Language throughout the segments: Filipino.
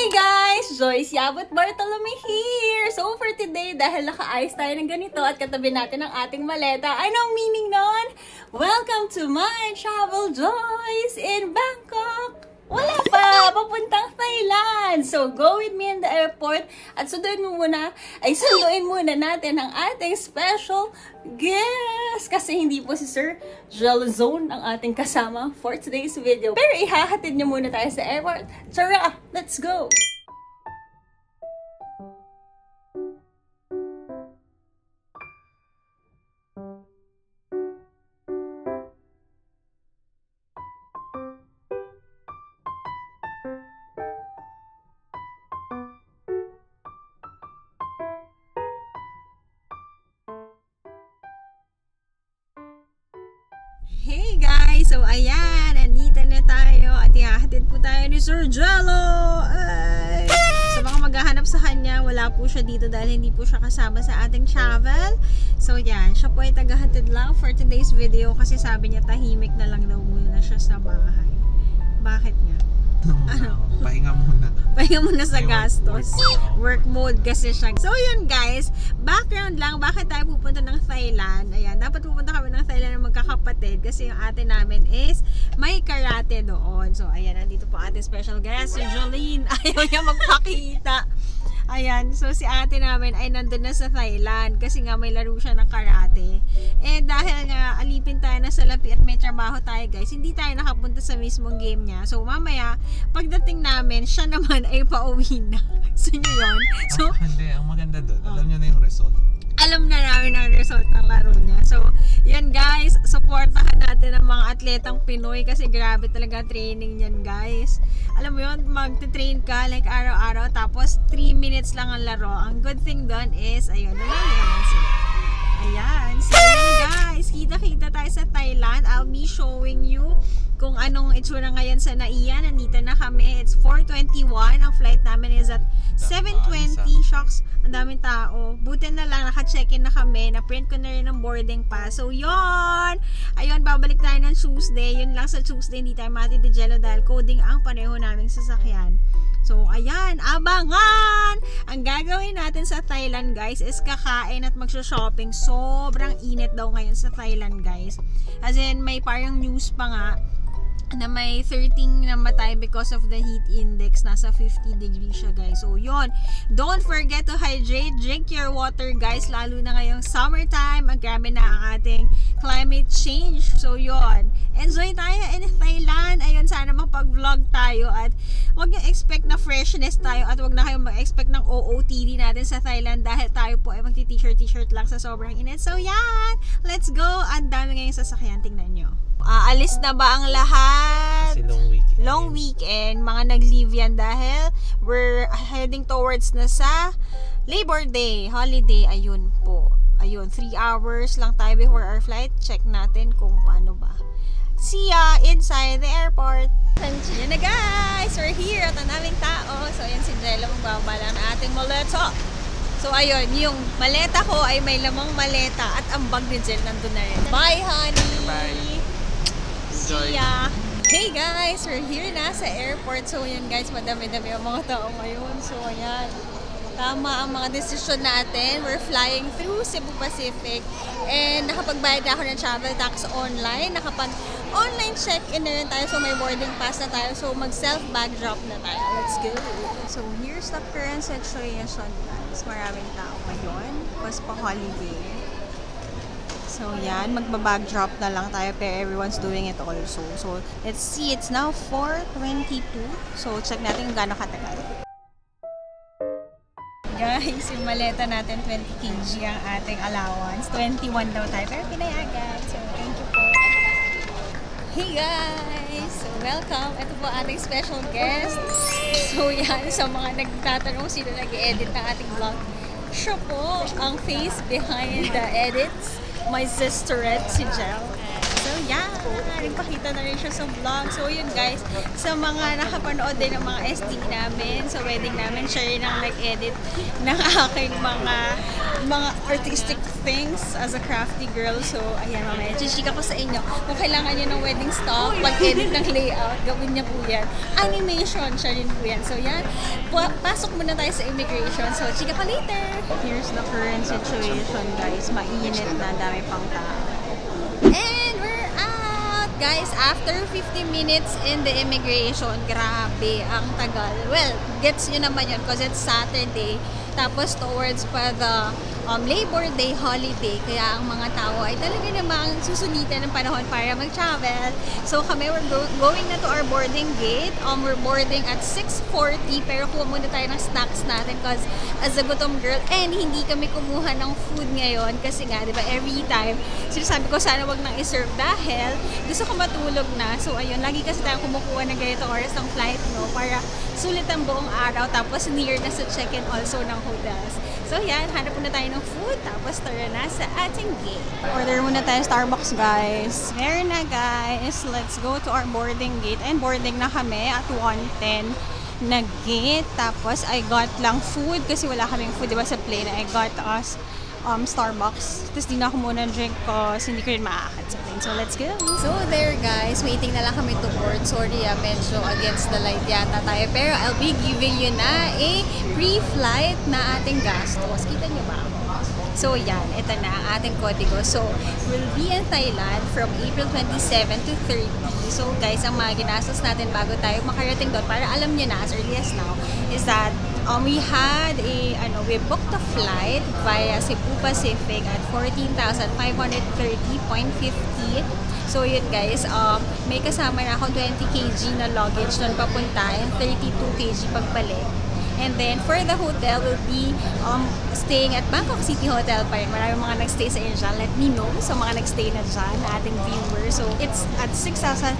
Hey guys! Joyce Yabut Bartolome here! So for today, dahil naka-ayos tayo ng ganito at katabi natin ang ating maleta, ano ang meaning nun? Welcome to my travel joys in Bangkok! Wala pa! Papuntang Thailand! So go with me in the airport at sunduin muna natin ang ating special guest! Kasi hindi po si Sir Jelzone ang ating kasama for today's video. Pero ihahatid niya muna tayo sa airport. Tara! Let's go! Hey guys! So ayan, nandito na tayo at ihahatid po tayo ni Sir Jello! Ay! So baka maghahanap sa kanya, wala po siya dito dahil hindi po siya kasama sa ating travel. So yan, siya po ay tagahatid lang for today's video kasi sabi niya tahimik na lang daw muna siya sa bahay. Bakit nga? Pahinga muna. Pahinga muna sa gastos. Work mode kasi siya. So yun guys, background lang, bakit tayo pupunta ng Thailand? Ayan, dapat pupunta kami ng Thailand ng magkakapatid kasi yung ate namin is may karate doon. So ayan, nandito po ating special guest, si Jolene. Ayaw niya magpakita. Ayan, so si ate namin ay nandun na sa Thailand kasi nga may laro siya ng karate. Eh dahil nga alipin tayo na sa lapi at may trabaho tayo guys, hindi tayo nakapunta sa mismong game niya. So mamaya, pagdating namin, siya naman ay pauwi na. So nyo yun? So, hindi, ang maganda doon, alam nyo na yung result. Alam na namin ang result ng laro niya. So, yan guys, supportahan natin ang mga atletang Pinoy kasi grabe talaga training niyan guys. Alam mo yun, magte-train ka like araw-araw tapos 3 minutes lang ang laro. Ang good thing doon is, ayun, naman sila. Ayan, so yun guys, kita-kita tayo sa Thailand. I'll be showing you kung anong itsura ngayon sa Naiya. Nandito na kami. It's 4:21. Ang flight namin is at 7:20. Shocks, ang daming tao. Buti na lang, naka-check-in na kami. Na-print ko na rin ang boarding pass. So, yun! Ayun, babalik tayo ng Tuesday. Yun lang sa Tuesday, hindi tayo mati de Jello dahil coding ang pareho naming sasakyan. So, ayan, abangan! Ang gagawin natin sa Thailand, guys, is kakain at magsho-shopping. Sobrang init daw ngayon sa Thailand, guys. As in, may parang news pa nga na may 13 namatay because of the heat index. Nasa 50 degrees siya guys. So yun, don't forget to hydrate, drink your water guys, lalo na ngayong summertime. Ang grabe na ang ating climate change. So yun, enjoy tayo in Thailand. Ayun, sana mapag-vlog tayo at wag nyo expect na freshness tayo at wag na kayong mag-expect ng OOTD natin sa Thailand dahil tayo po ay magti-t-shirt lang sa sobrang init. So yan, let's go. Ang dami ngayong sasakyan, tingnan nyo. Alis na ba ang lahat? Kasi long weekend. Long weekend. Mga nag-leave yan dahil we're heading towards na sa Labor Day, holiday. Ayun po. Ayun, 3 hours lang tayo before our flight. Check natin kung paano ba. See ya inside the airport. Yan na guys! We're here at ang daming tao. So ayan si Jello, magbabala ng ating maleta. So ayun, yung maleta ko ay may lamang maleta at ang bag ni Jel nandun na rin. Bye honey! Bye! See ya! Hey guys! We're here na sa airport. So yan guys, madami-dami ang mga tao ngayon. So ayan, tama ang mga desisyon natin. We're flying through Cebu Pacific and nakapagbayad na ako ng travel tax online. Nakapag-online check-in na rin tayo. So may boarding pass na tayo. So mag-self-bag drop na tayo. Let's go! So here's the current situation guys. Maraming tao ngayon because pa-holiday. So yan, magbabag drop na lang tayo pero everyone's doing it also. So let's see, it's now 4:22. So check natin kung gaano katagal. Guys, yung maleta natin 20 kg ang ating allowance. 21 daw tayo pero pinayagan. So thank you po. Hey guys! So welcome. Ito po ating special guest. So yan, sa mga nagtatanong sino nag-edit ng ating vlog. Siya po ang face behind the edits. My sisterette, si Jel. So yan, nagpakita na rin siya sa vlog. So yun guys, sa mga nakapanood din ng mga SD namin, sa wedding namin, siya rin ang nag-edit ng aking mga artistic things as a crafty girl. So ayan, mamaya, chichika ko sa inyo. Kung kailangan niyo ng wedding stock, pag-edit ng layout, gawin niya po yan. Animation, siya rin po yan. So yan, pasok muna tayo sa immigration. So chika ko later! Here's the current situation guys. Mainit na, dami pang tao. And we're out! Guys, after 50 minutes in the immigration, grabe, ang tagal. Well, gets nyo naman yun because it's Saturday. Tapos towards pa the Labor Day holiday. Kaya ang mga tao ay talaga namang susulitan ng panahon para mag-travel. So kami, we're going na to our boarding gate. We're boarding at 6:40 pero kuha muna tayo ng snacks natin because as a gutom girl, and hindi kami kumuha ng food ngayon kasi nga, di ba, every time sinasabi ko sana wag nang iserve dahil gusto ko matulog na. So ayun, lagi kasi tayo kumukuha ng ganitong oras ng flight, no, para sulit ang buong araw tapos near na sa check-in also ng hotels. So yan, hanap muna tayo ng food tapos tara na sa ating gate. Order muna tayo Starbucks guys. Meron na guys. Let's go to our boarding gate. And boarding na kami at 1:10 na gate. Tapos I got lang food kasi wala kaming food, diba, sa plane. I got us Starbucks. Tapos di na ako muna drink kasi hindi ko rin maakit sa plane. So let's go! So there guys, waiting na lang kami to board. Sorry medyo against the light yata tayo. Pero I'll be giving you na a pre-flight na ating gastos. Kita nyo ba? So yan, ito na ang ating kodigo. So we'll be in Thailand from April 27 to 30. So guys, ang mga ginastos natin bago tayo makarating doon, para alam nyo na as early as now, is that we booked a flight via Cebu Pacific at 14,530.50. So yun guys, may kasama na akong 20 kg na luggage nun papunta and 32 kg pagbalik. And then for the hotel, we'll be staying at Bangkok City Hotel pa rin. Maraming mga nagstay sa inyo dyan. Let me know sa mga nagstay na dyan, ating viewers. So it's at 6,300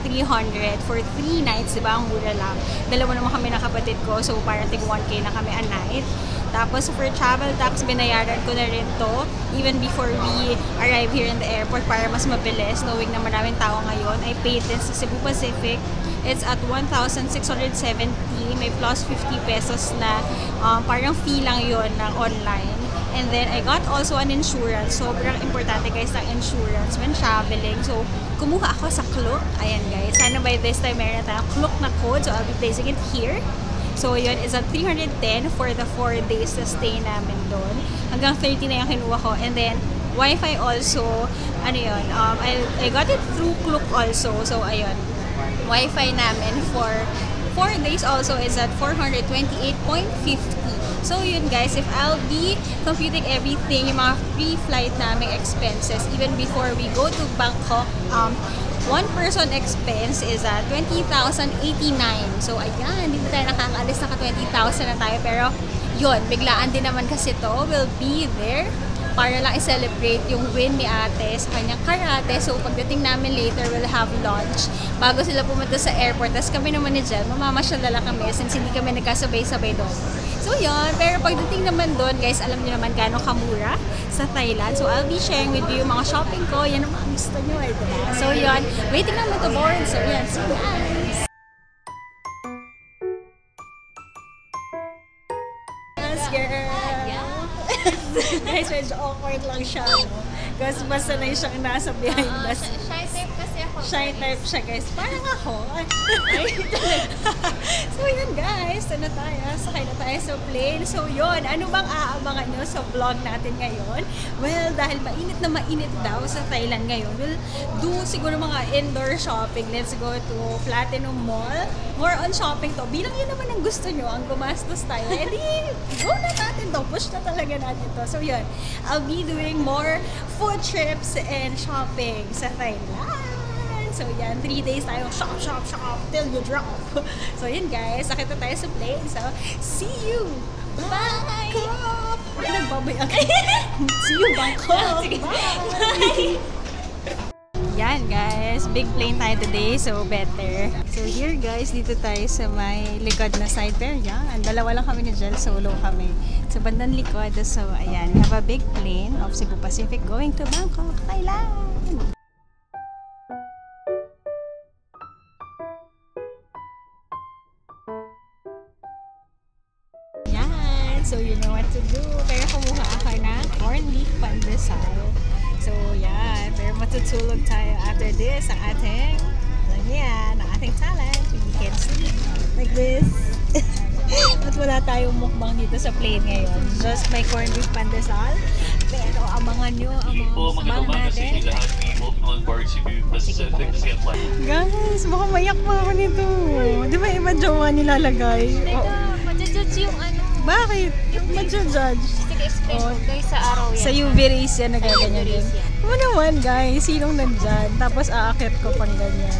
for 3 nights, diba? Ang mura lang. Dalawa naman kami ng kapatid ko, so parang tig 1K na kami a night. Tapos for travel tax, binayaran ko na rin to even before we arrive here in the airport para mas mabilis, knowing na maraming tao ngayon. I paid din sa Cebu Pacific. It's at 1,670. May plus 50 pesos na parang fee lang yon ng online. And then I got also an insurance. Sobrang importante guys ng insurance when traveling. So kumuha ako sa Klook. Ayan guys, sana by this time meron na tayong Klook na code. So I'll be placing it here. So yun, is at 310 for the 4 days na stay namin doon. Hanggang 30 na yung kinuha ko. And then Wi-Fi also, I got it through Klook also. So ayun, Wi-Fi namin for 4 days also is at 428.50. So yun guys, if I'll be computing everything, yung mga pre-flight naming expenses, even before we go to Bangkok, one person expense is at 20,089. So ayan, dito tayo nakakaalis, naka 20,000 na tayo. Pero yun, biglaan din naman kasi to. We'll be there para lang i-celebrate yung win ni ate sa kanyang karate. So pagdating namin later, we'll have lunch bago sila pumunta sa airport. Tapos kami naman ni Jel, mamamasyal na lang kami since hindi kami nagkasabay-sabay doon. So yun, pero pagdating naman doon guys, alam niyo naman gano'ng kamura sa Thailand. So I'll be sharing with you yung mga shopping ko. Yan ang mga gusto nyo. So yun, waiting naman to board. So yan, see you guys! Yes, girl! Guys, medyo awkward lang siya, no? Kasi basta na siyang nasa behind us. Shy type kasi ako. Shy type siya, guys. Parang ako. So, yun, guys. Ano tayo? Sakay na tayo sa plane. So, yun. Ano bang aabangan nyo sa vlog natin ngayon? Well, dahil mainit na mainit daw sa Thailand ngayon, we'll do siguro mga indoor shopping. Let's go to Platinum Mall. More on shopping to. Bilang yun naman ang gusto nyo, ang gumastos tayo. Eh di, go na natin to. Push na talaga natin to. So, yun. I'll be doing more food trips and shopping sa Thailand. So, yan. 3 days tayong shop till you drop. So, yun guys. Nakita tayo sa plane. So, see you! Bye! Bangkok! Nagbabay ako. See you, Bangkok! Bye! Yan guys, big plane tayo today, so better. So here guys, dito tayo sa may likod na side. Pero yan, dalawa lang kami ni Jel, solo kami. Sa bandang likod, so ayan, we have a big plane of Cebu Pacific going to Bangkok, Thailand! So, you know what to do. Pero kumuha ako ng corned beef pandesal. So, yan. Pero matutulog tayo after this ang ating, yan, ang ating talent. We can sleep like this. At wala tayong mukbang dito sa plane ngayon. Just my corned beef pandesal. Pero abangan nyo ang mga mukbang natin. Guys, baka mayak pa ako nito. Di ba iba jowa nilalagay? Teka, madjudge yung ano. Bakit? Madjudge. Sige, explain mo. Guys, sa araw yan. Sa UV rays yan, nagaganyan din. Ano naman guys, sinong nandyan? Tapos aakit ko pang ganyan.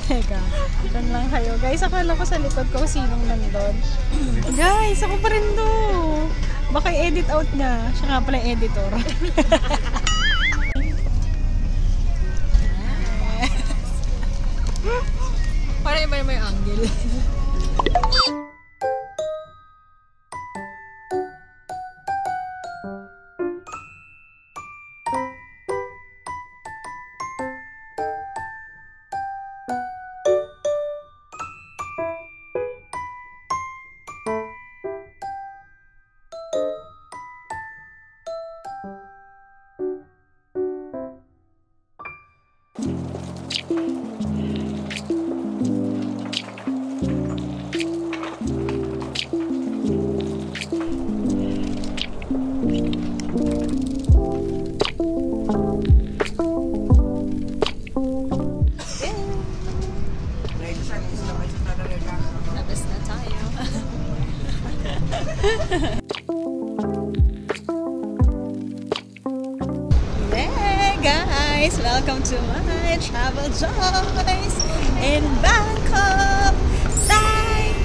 Teka, doon lang kayo. Guys, akala ko sa likod ko sinong nandun. Guys, ako pa rin to. Baka i-edit out niya. Siya nga pala yung editor. Para iba naman yung angle. Labas na tayo. Hey guys! Welcome to my travel joys in Bangkok, Thailand!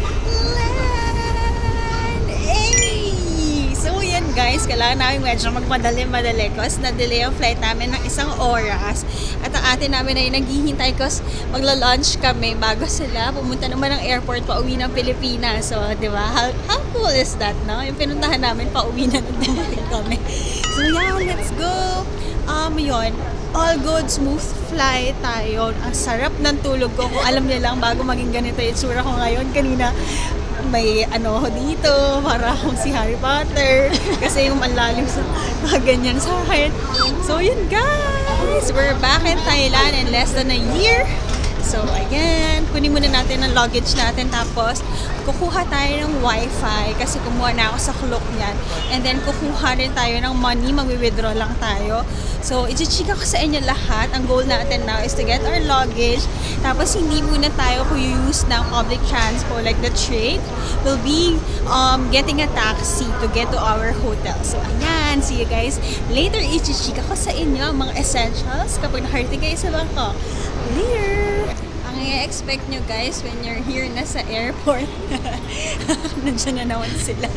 Hey! So yan guys, kailangan namin medyo magmadali-madali kasi na-delay ang flight namin ng 1 oras. At ang atin namin ay naghihintay kasi magla-launch kami bago sila pumunta naman ng airport pauwi ng Pilipinas. So, di ba? How cool is that, no? Yung pinuntahan namin pauwi na nung dumating kami. So, yeah, let's go! Yun. All good, smooth flight tayo. Ang sarap ng tulog ko. Kung alam niyo lang, bago maging ganito yung tsura ko ngayon, kanina, may ano ako dito, para akong si Harry Potter. Kasi yung malalim sa ganyan sa akin. So, yun guys! We're back in Thailand in less than a year. So, ayan. Kunin muna natin ang luggage natin. Tapos, kukuha tayo ng wifi. Kasi kumuha na ako sa Klook niyan. And then, kukuha rin tayo ng money. Mag-withdraw lang tayo. So, i-chika ko sa inyo lahat. Ang goal natin now is to get our luggage. Tapos, hindi muna tayo use ng public transport like the train. We'll be getting a taxi to get to our hotel. So, ayan. See you guys later. I-chika ko sa inyo ang mga essentials kapag nakarating kayo sa Bangkok. Later! Ang i-expect nyo guys when you're here na sa airport. Nandiyan na naman sila.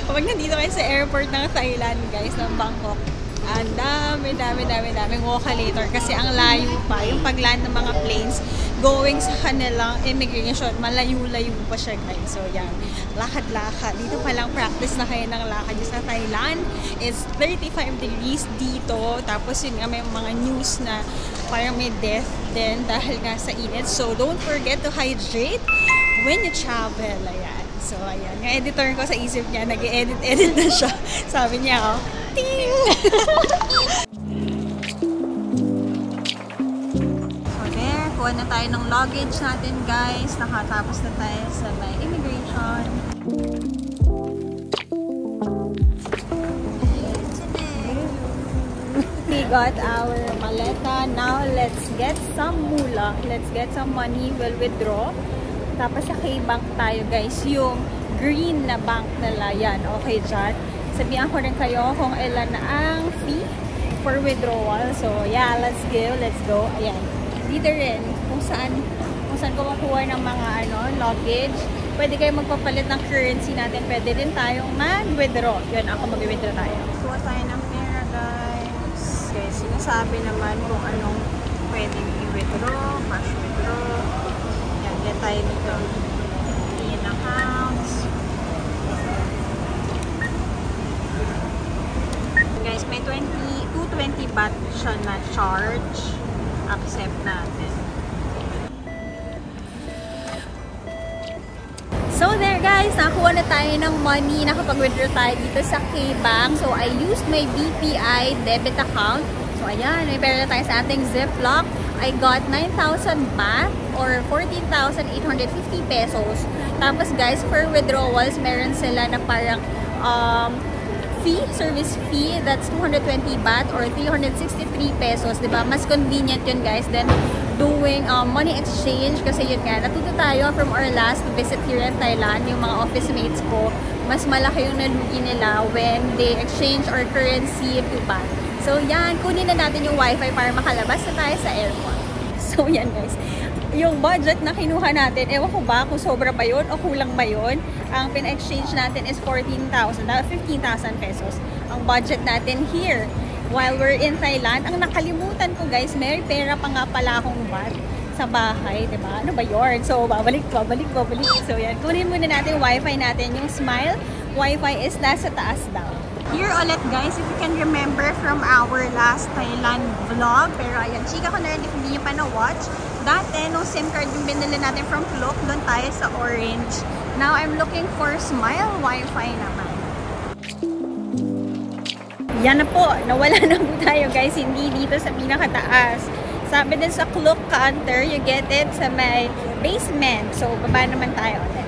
Kapag nandito kayo sa airport ng Thailand guys, ng Bangkok, ang daming walkalator kasi ang layo pa yung pagland ng mga planes going sa kanilang immigration, malayo-layo pa siya guys. So yan, lakad-lakad dito pa lang, practice na kayo ng lakad sa Thailand. It's 35 degrees dito, tapos yun nga may mga news na parang may death din dahil nga sa init. So don't forget to hydrate when you travel. Ayan. So ayan, yung editor ko sa isip niya, nag-edit na siya. Sabi niya, oh, ting! So there, kuha na tayo ng luggage natin guys. Nakatapos na tayo sa may immigration. We got our maleta. Now let's get some mula. Let's get some money. We'll withdraw. Tapos sa K-Bank tayo guys, yung green na bank nila, yan, okay dyan. Sabihan ko rin kayo kung ilan na ang fee for withdrawal. So yeah, let's go. Ayan, dito rin, kung saan kumukuha ng mga luggage. Pwede kayo magpapalit ng currency natin. Pwede din tayong mag-withdraw. Yun, ako mag-withdraw tayo. Kuha tayo ng pera guys. Okay, sinasabi naman kung anong pwedeng i-withdraw, cash withdraw. Get tayo dito in accounts. Guys, may 220 baht siya na charge. Accept natin. So there guys, nakuha na tayo ng money. Nakapag-withdraw tayo dito sa K-Bank. So, I used my BPI debit account. So, ayan, may pera na tayo sa ating Ziploc. I got 9,000 baht or 14,850 pesos. Tapos guys, for withdrawals, meron sila na parang service fee, that's 220 baht or 363 pesos, diba? Mas convenient yun guys than doing money exchange kasi yun nga, natuto tayo from our last visit here in Thailand, yung mga office mates ko, mas malaki yung nalugi nila when they exchange our currency to baht. So yan, kunin na natin yung wifi para makalabas na tayo sa airport. So yan guys, yung budget na kinuha natin, ewan ko ba kung sobra ba yun o kulang ba yun. Ang pina-exchange natin is 15,000 pesos. Ang budget natin here while we're in Thailand. Ang nakalimutan ko guys, may pera pa nga pala akong baht sa bahay, diba? Ano ba yun? So babalik. So yan, kunin muna natin yung wifi natin. Yung Smile wifi is nasa taas daw. Here ulit guys, if you can remember from our last Thailand vlog, pero ayan, chika ko na rin if hindi nyo pa na-watch. Dati, nung SIM card yung binili natin from Klook, doon tayo sa Orange. Now, I'm looking for Smile Wi-Fi naman. Yan na po, nawala na po tayo guys, hindi dito sa pinakataas. Sabi din sa Klook counter, you get it sa may basement. So, baba naman tayo ulit.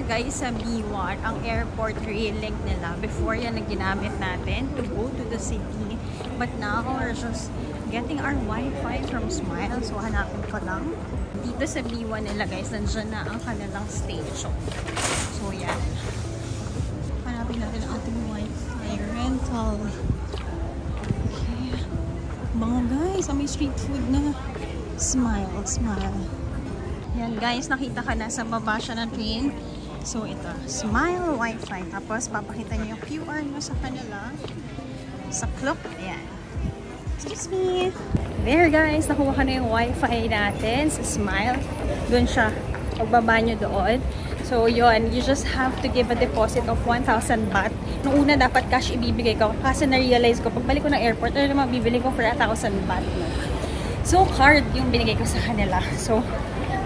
Guys, sa B1, ang airport rail-link nila. Before yan na ginamit natin to go to the city. But now, we're just getting our Wi-Fi from Smile. So, hanapin ko lang. Dito sa B1 nila, guys, nandiyan na ang kanilang station. So, yan. Hanapin natin ang ating Wi-Fi rental. Okay. Mga guys, may street food na. Smile. Yan, guys, nakita ka na sa baba siya ng train. So, ito, Smile Wi-Fi. Tapos, papakita niyo yung QR nyo sa kanila. Sa Klook. Ayan. Excuse me. There, guys. Nakuha ka na yung Wi-Fi natin sa Smile. Doon siya. Pagbaba nyo doon. So, yun. You just have to give a deposit of 1,000 baht. Noong una, dapat cash ibibigay ko. Kasi na-realize ko, pagbalik ko ng airport, ano naman bibili ko for 1,000 baht. So, card yung binigay ko sa kanila. So,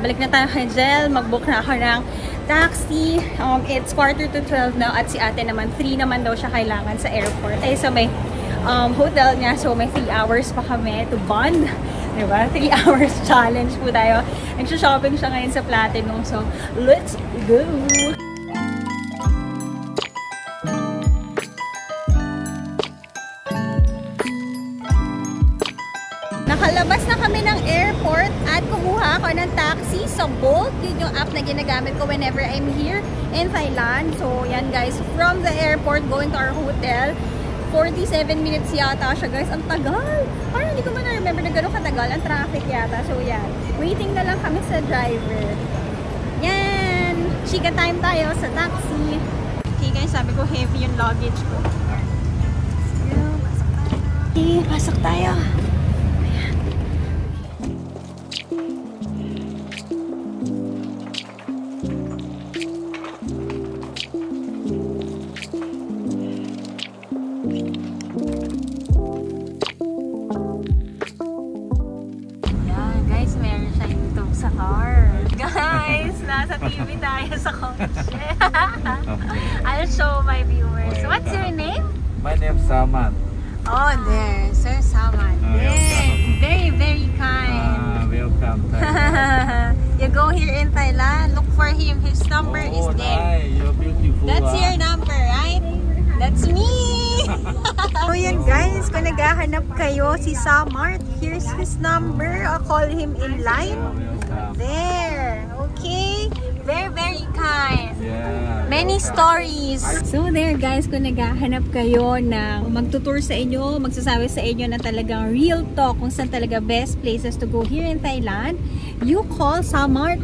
balik na tayo kay Jel. Mag-book na ako ng taxi. It's 11:45 now at si ate naman 3 naman daw siya kailangan sa airport. Ay sa may hotel niya, so may 3 hours pa kami to bond. Diba? 3 hours challenge po tayo. Nagsha-shopping siya ngayon sa Platinum. So, let's go! Nakalabas na kami ng airport at kumuha ako ng taxi sa Bolt. Yun yung app na ginagamit ko whenever I'm here in Thailand. So, yan guys. From the airport going to our hotel, 47 minutes yata siya guys. Ang tagal! Parang hindi ko man na-remember na gano'ng katagal ang traffic yata. So, yan. Waiting na lang kami sa driver. Yan! Chika time tayo sa taxi. Okay guys, sabi ko heavy yung luggage ko. Yan. Okay, pasok tayo. Nasa TV tayo sa kotse. I'll show my viewers. What's your name? My name is Saman. Oh, there. Sir Saman. Very, very kind. Welcome. You go here in Thailand, look for him. His number is there. Nice. You're beautiful. That's your number, right? That's me! So yan guys, kung naghahanap kayo si Samart, here's his number. I'll call him in line. There. Okay. Very, very kind. Yeah. Many stories. So there guys, kung naghahanap kayo ng magtutour sa inyo, magsasabi sa inyo na talagang real talk kung saan talaga best places to go here in Thailand, you call Samart.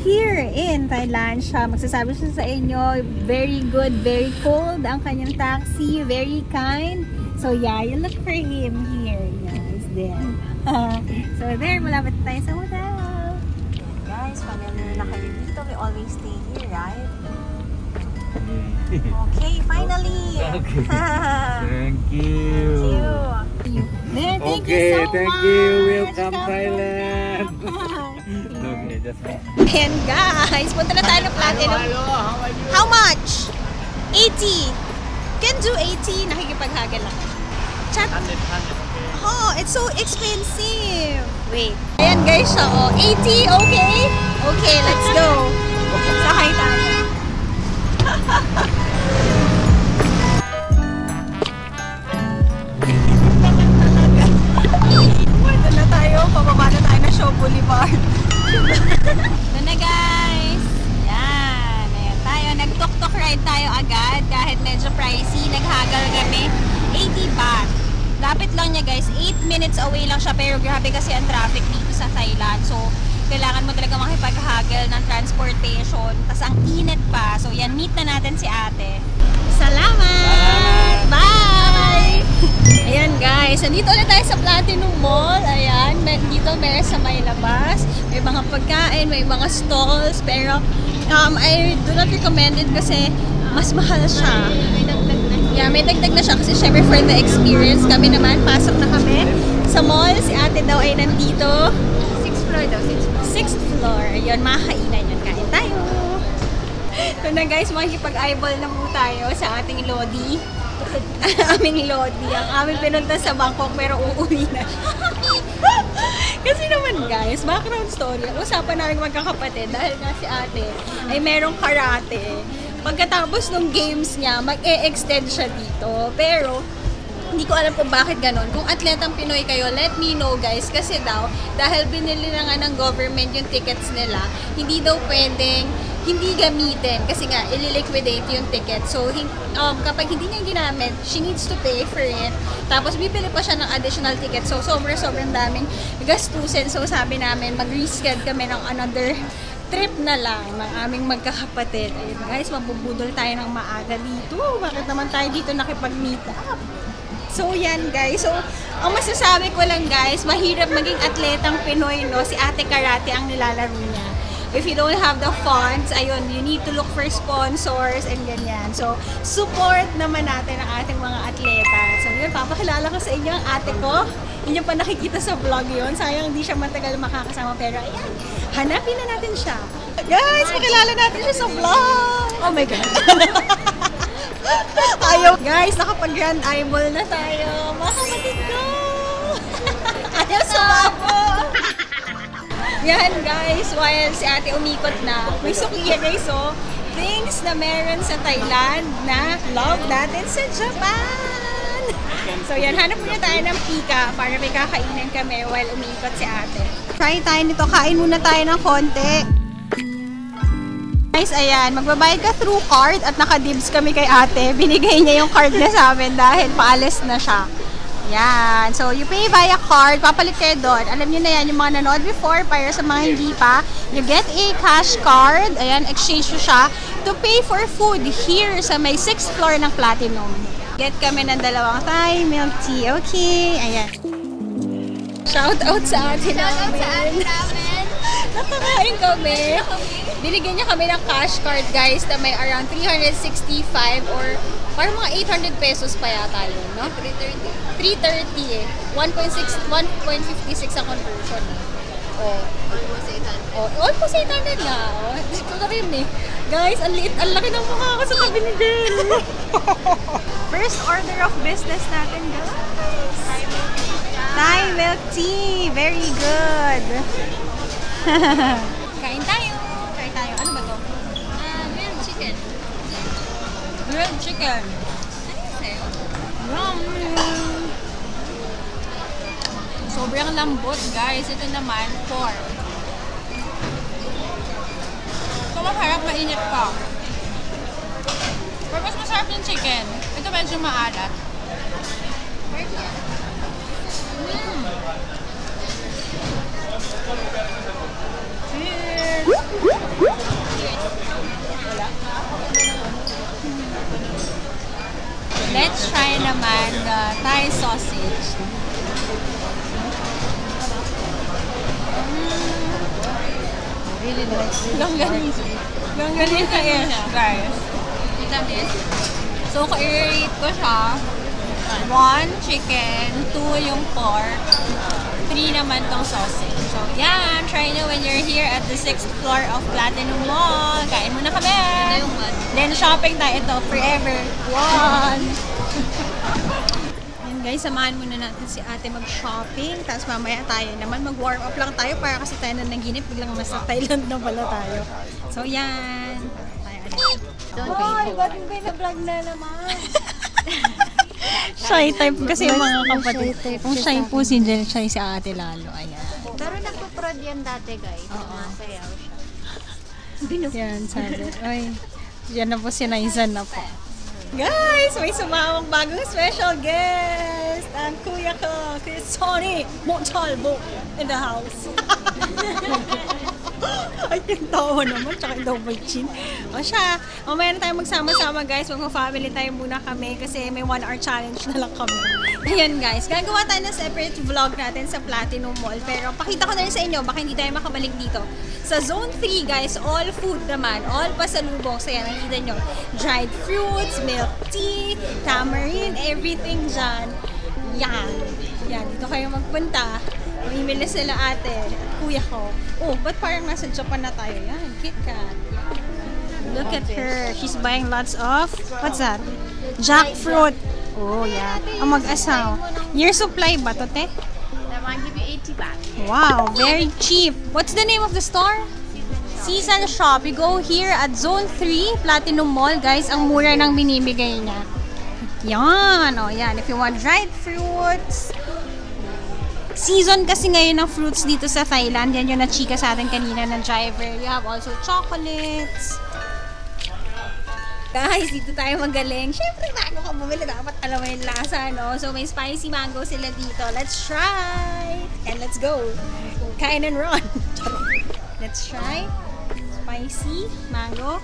Here in Thailand siya, magsasabi siya sa inyo, very good, very cold ang kanyang taxi, very kind. So yeah, you look for him here. Yeah, he's there. So there, malapit tayo sa hotel. Guys, familiar na kayo dito. We always stay here, right? Okay, finally! Okay. Thank you. Thank you. There, thank you so much. Thank you. Welcome Thailand. Okay, just And guys, punta na tayo ng Platinum. 80. Can do 80. Nakikipag-haggle ako. Chat. 100, okay. Oh, it's so expensive. Wait. Ayan guys siya. Oh, 80. Okay? Okay, let's go. Sakay tayo. Wala na tayo. Pababa na tayo na Shaw Boulevard. Ito na guys. Yan. Ayan tayo. Nag-tuk-tuk ride tayo agad. Kahit medyo pricey. Naghagal kami. 80 baht. Lapit lang niya guys. 8 minutes away lang siya. Pero grabe kasi ang traffic dito sa Thailand. So, kailangan mo talaga makipag-haggle ng transportation. Tapos ang init pa. So, yan. Meet na natin si ate. Salamat! Bye! Ayan guys. Nandito ulit tayo sa Platinum Mall. Ayan. Dito meron sa may labas. May mga pagkain. May mga stalls. Pero, I do not recommend it kasi mas mahal siya. Yeah, may dagdag na siya kasi syempre for the experience. Kami naman, pasok na kami sa mall. Si ate daw ay nandito. 6th floor daw, 6th floor. 6th floor. Yun, makakainan yun. Kain tayo. Ito na guys, makikipag-eyeball na po tayo sa ating Lodi. Aming Lodi. Ang aming pinunta sa Bangkok pero uuwi na siya. Kasi naman guys, background story. Usapan namin magkakapatid dahil nga si ate ay merong karate. Pagkatapos ng games niya, mag-e-extend siya dito. Pero, hindi ko alam kung bakit ganon. Kung atletang Pinoy kayo, let me know guys. Kasi daw, dahil binili na nga ng government yung tickets nila, hindi daw pwedeng hindi gamitin. Kasi nga, ililiquidate yung ticket. So, kapag hindi niya ginamit, she needs to pay for it. Tapos, bibili pa siya ng additional ticket. So, sobrang daming gastusin. So, sabi namin, mag-reschedule kami ng another trip na lang ng aming magkakapatid. Ayun guys, mabubudol tayo ng maaga dito. Bakit naman tayo dito nakipag-meet up? So yan guys. So, ang masasabi ko lang guys, mahirap maging atletang Pinoy, no? Si Ate Karate ang nilalaro niya. If you don't have the funds, ayun, you need to look for sponsors and ganyan. So, support naman natin ang ating mga atleta. So, yun, papakilala ko sa inyo ang ate ko. Inyo pa nakikita sa vlog yun. Sayang hindi siya matagal makakasama. Pero ayan, hanapin na natin siya. Guys, pakilala natin siya sa vlog. Oh my God. Ayaw. Guys, nakapag-grand eyeball na tayo. Mga kapatid ko. Ayaw sumabo. Yan guys, while si ate umikot na, may sukiya guys oh. Things na meron sa Thailand na love natin sa Japan. So yan, hanap muna tayo ng pika para may kakainan kami while umiikot si ate. Try tayo nito, kain muna tayo ng konti. Guys, ayan, magbabayad ka through card at nakadibs kami kay ate. Binigay niya yung card niya sa amin dahil paalis na siya. Yan. So, you pay via card. Papalit kayo doon. Alam nyo na yan, yung mga nanood before, para sa mga hindi pa. You get a cash card. Ayan, exchange nyo siya to pay for food here sa may 6th floor ng Platinum. Get kami ng dalawang Thai milk tea. Okay. Ayan. Shout out sa atin namin. Nakakain kami. Binigyan niya kami ng cash card, guys, na may around 365 or parang mga 800 pesos pa yata yun, no? 330 eh. 1.56 ang conversion. Oh. Almost 800 na. Oh. Hindi ko na rin eh. Guys, ang laki ng mukha ko sa tabi ni Del. First order of business natin, guys. Thai milk tea. Very good. Kain tayo. Kain tayo. Ano ba to? Grilled chicken. Grilled chicken. Ano yung sa'yo? Yum! Sobrang lambot, guys. Ito naman, pork. So, masarap, mainit pa. Pero mas masarap yung chicken. Ito medyo maalat. Cheers! Let's try naman the Thai sausage. Really nice. Gangganin ka eh, guys. So, ka-rate ko siya. 1 chicken, 2 yung pork, 3 naman tong sausage. So, yan. Try nyo when you're here at the 6th floor of Platinum Mall. Kain muna kami. Yung one. Then, Yan, shopping tayo ito. Forever. One. Yan guys, samahan muna natin si ate mag-shopping. Tapos mamaya tayo naman. Mag-warm up lang tayo para kasi tayo na naginip. Biglang nasa Thailand na pala tayo. So yan. Don't be ba't may na-vlog na naman? Shy type kasi yung mga kapatid. Kung shy po si Jen, shy si ate lalo. Ayan. Pero nagpo-prod yan dati, guys. Masayaw siya. Yan, sabi. Ay, yan na po si Naizan na po. Guys, may sumawang bagong special guest. Ang kuya ko, Kuya Sonny Montalvo in the house. Ay, yung tawa naman, tsaka daw may chin. O siya, mamaya na tayo magsama-sama guys. Magpa-family time muna kami kasi may 1 hour challenge na lang kami. Ayan guys, gagawa tayo ng separate vlog natin sa Platinum Mall. Pero pakita ko na rin sa inyo, baka hindi tayo makabalik dito. Sa Zone 3 guys, all food naman, all pasalubong. So yan, nakikita nyo, dried fruits, milk tea, tamarind, everything dyan. Yan. Yan, dito kayo magpunta. Mamimili sila ate at kuya ko. Oh, ba't parang nasa Japan na tayo? Yan, KitKat. Look at her. She's buying lots of, what's that? Jackfruit. Oh, yeah. Ang mag-asaw. Year supply ba to, te? I want to give you 80 baht. Wow, very cheap. What's the name of the store? Season Shop. You go here at Zone 3, Platinum Mall. Guys, ang mura ng binibigay niya. Yan, oh, yan. If you want dried fruits, season kasi ngayon ng fruits dito sa Thailand. Yan yung na-chika sa atin kanina ng driver. You have also chocolates. Guys, dito tayo magaling. Siyempre, bago ka bumili, dapat alam mo yung lasa, no? So, may spicy mango sila dito. Let's try! And let's go! Kain and run! Let's try. Spicy mango.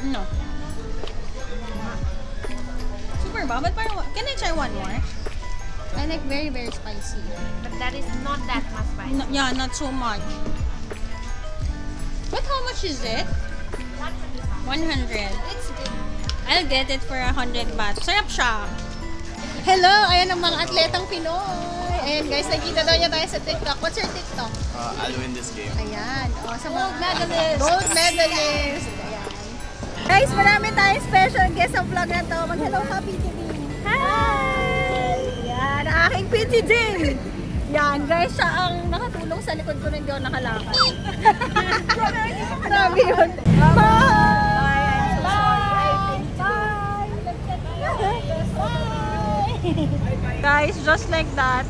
No. Super ba? But parang, can I try one more? I like very, very spicy. But that is not that much spicy. No, yeah, not so much. But how much is it? 100. It's good. I'll get it for 100 baht. Sarap siya. Hello! Ayan ang mga atletang Pinoy. Ayan guys, nakita daw niya tayo sa TikTok. What's your TikTok? I'll win this game. Ayan. O, sa mga medalist. Gold medalist. Ayan. Guys, marami tayong special guest sa vlog na to. Mag-hello ka, PT Ding. Hi! Yan, ang aking PT Ding. Yan, guys, siya ang nakatulong sa likod ko na hindi ako nakalakad. Sabi yun. Bye! Bye! Bye! Guys, just like that.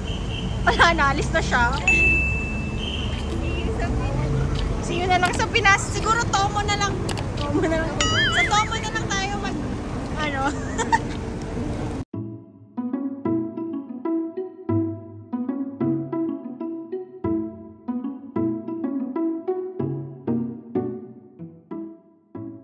Wala, naalis na siya. See you na lang sa Pinas. Siguro Tomo na lang. Tomo na lang. Sa Tomo na lang tayo mag... Ano?